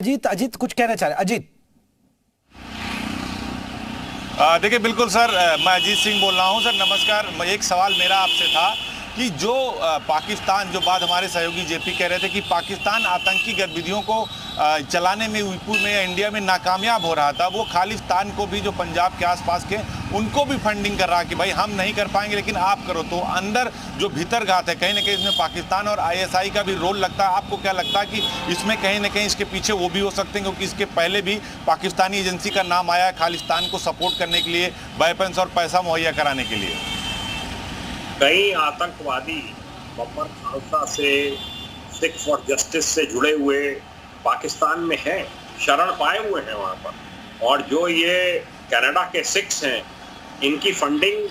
अजीत अजीत कुछ कहना चाह रहे हैं? अजीत देखिए बिल्कुल सर, मैं अजीत सिंह बोल रहा हूं सर। नमस्कार। एक सवाल मेरा आपसे था कि जो पाकिस्तान, जो बात हमारे सहयोगी जेपी कह रहे थे कि पाकिस्तान आतंकी गतिविधियों को चलाने में यूपी में या इंडिया में नाकामयाब हो रहा था, वो खालिस्तान को भी, जो पंजाब के आसपास के, उनको भी फंडिंग कर रहा कि भाई हम नहीं कर पाएंगे लेकिन आप करो। तो अंदर जो भीतरघात है, कहीं ना कहीं इसमें पाकिस्तान और आईएसआई का भी रोल लगता है। आपको क्या लगता है कि इसमें कहीं ना कहीं इसके पीछे वो भी हो सकते हैं, क्योंकि इसके पहले भी पाकिस्तानी एजेंसी का नाम आया है खालिस्तान को सपोर्ट करने के लिए, वेपन्स और पैसा मुहैया कराने के लिए? कई आतंकवादी बब्बर खालसा से, सिख फॉर जस्टिस से जुड़े हुए पाकिस्तान में हैं, शरण पाए हुए हैं वहां पर। और जो ये कनाडा के सिख्स हैं, इनकी फंडिंग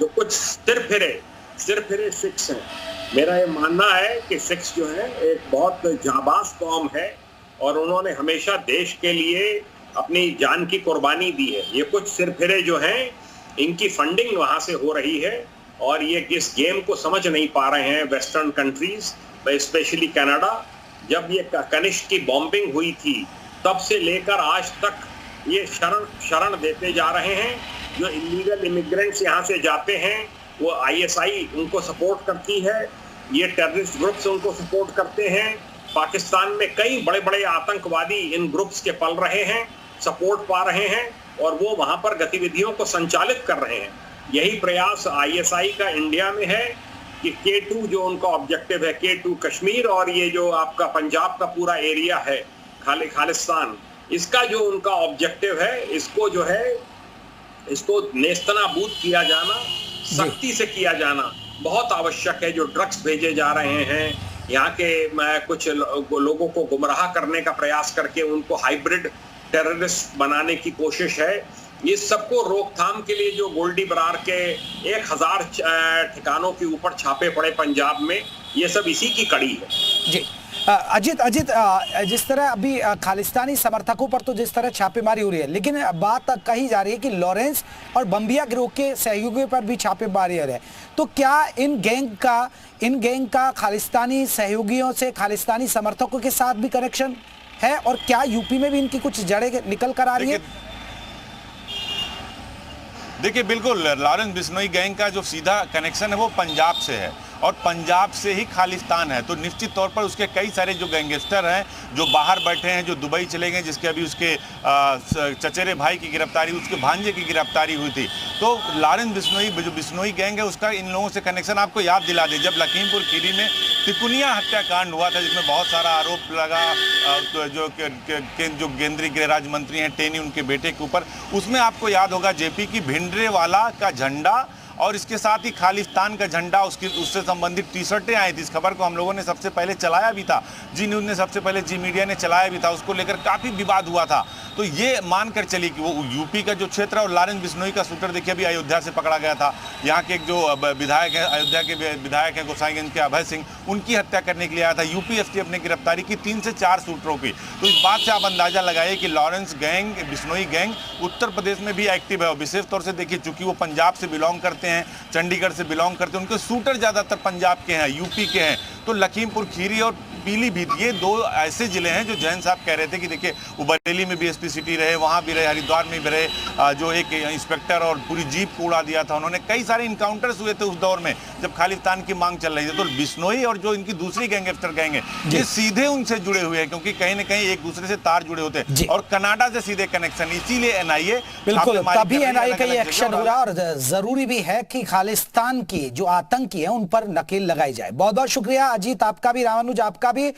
जो कुछ सिर फिरे सिख्स हैं। मेरा ये मानना है कि सिख्स जो है एक बहुत जाबाज कौम है और उन्होंने हमेशा देश के लिए अपनी जान की कुर्बानी दी है। ये कुछ सिर फिरे जो हैं, इनकी फंडिंग वहां से हो रही है और ये इस गेम को समझ नहीं पा रहे हैं वेस्टर्न कंट्रीज, स्पेशली कनाडा। जब ये कनिष्क की बॉम्बिंग हुई थी, तब से लेकर आज तक ये शरण देते जा रहे हैं। जो इलीगल इमिग्रेंट्स यहाँ से जाते हैं, वो आईएसआई उनको सपोर्ट करती है, ये टेररिस्ट ग्रुप्स उनको सपोर्ट करते हैं। पाकिस्तान में कई बड़े बड़े आतंकवादी इन ग्रुप्स के पल रहे हैं, सपोर्ट पा रहे हैं और वो वहां पर गतिविधियों को संचालित कर रहे हैं। यही प्रयास आईएसआई का इंडिया में है कि K2 जो उनका ऑब्जेक्टिव है, K2 कश्मीर और ये जो आपका पंजाब का पूरा एरिया है खालिस्तान, इसका जो उनका ऑब्जेक्टिव है, इसको जो है इसको नेस्तनाबूद किया जाना, सख्ती से किया जाना बहुत आवश्यक है। जो ड्रग्स भेजे जा रहे हैं यहाँ के, कुछ लोगों को गुमराह करने का प्रयास करके उनको हाइब्रिड टेररिस्ट बनाने की कोशिश है। इस सबको रोकथाम के लिए जो गोल्डी बरार के 1000 ठिकानों के ऊपर छापे पड़े पंजाब में, ये सब इसी की कड़ी है। जी अजीत जिस तरह अभी खालिस्तानी समर्थकों पर तो जिस तरह छापेमारी हो रही है, लेकिन बात कही जा रही है कि लॉरेंस और बम्बिया गिरोह के सहयोगियों पर भी छापेमारी है। तो क्या इन गैंग का खालिस्तानी सहयोगियों से, खालिस्तानी समर्थकों के साथ भी कनेक्शन है और क्या यूपी में भी इनकी कुछ जड़ें निकल कर आ रही है? देखिए बिल्कुल, लॉरेंस बिश्नोई गैंग का जो सीधा कनेक्शन है वो पंजाब से है और पंजाब से ही खालिस्तान है। तो निश्चित तौर पर उसके कई सारे जो गैंगस्टर हैं जो बाहर बैठे हैं, जो दुबई चले गए, जिसके अभी उसके चचेरे भाई की गिरफ्तारी, उसके भांजे की गिरफ्तारी हुई थी। तो लॉरेंस बिश्नोई, जो बिश्नोई गैंग है, उसका इन लोगों से कनेक्शन आपको याद दिला दे, जब लखीमपुर खीरी में तिकुनिया हत्याकांड हुआ था, जिसमें बहुत सारा आरोप लगा जो केंद्रीय गृह राज्य मंत्री हैं टेनी, उनके बेटे के ऊपर, उसमें आपको याद होगा जेपी की भिंडरेवाला का झंडा और इसके साथ ही खालिस्तान का झंडा, उससे संबंधित टी-शर्टें आई थी। इस खबर को हम लोगों ने सबसे पहले चलाया भी था, जी न्यूज़ ने सबसे पहले, जी मीडिया ने चलाया भी था। उसको लेकर काफ़ी विवाद हुआ था। तो ये मानकर चली कि वो यूपी का जो क्षेत्र है, और लॉरेंस बिश्नोई का शूटर देखिए अभी अयोध्या से पकड़ा गया था। यहाँ के एक जो विधायक है, अयोध्या के विधायक हैं गोसाईगंज के अभय सिंह, उनकी हत्या करने के लिए आया था। यूपीएसटीएफ ने गिरफ्तारी की 3 से 4 शूटरों की। तो इस बात से आप अंदाजा लगाइए कि Lawrence gang, Bishnoi gang Uttar Pradesh में भी एक्टिव है। और विशेष तौर से देखिए, चूंकि वो पंजाब से बिलोंग करते हैं, चंडीगढ़ से बिलोंग करते हैं, उनके शूटर ज़्यादातर पंजाब के हैं, यूपी के हैं। तो लखीमपुर खीरी और पीलीभीत, ये 2 ऐसे जिले हैं जो जैन साहब कह रहे थे कि देखिए वो बरेली में भी एसपी सिटी रहे, वहाँ भी रहे, हरिद्वार में भी रहे, जो एक इंस्पेक्टर और पूरी जीप को उड़ा दिया था उन्होंने। कई सारे इनकाउंटर्स हुए थे उस दौर में जब खालिस्तान की मांग चल रही थी। तो बिश्नोई और जो इनकी दूसरी गैंगस्टर गैंग है, ये सीधे उनसे जुड़े हुए हैं, क्योंकि कहीं ना कहीं एक दूसरे से तार जुड़े होते हैं और कनाडा से सीधे कनेक्शन, इसीलिए एनआईए, बिल्कुल तभी एनआईए का ये एक्शन हो रहा है। और जरूरी भी है कि खालिस्तान की जो आतंकी है उन पर नकेल लगाई जाए। बहुत बहुत शुक्रिया अजीत, आपका भी, रामानुज आपका भी।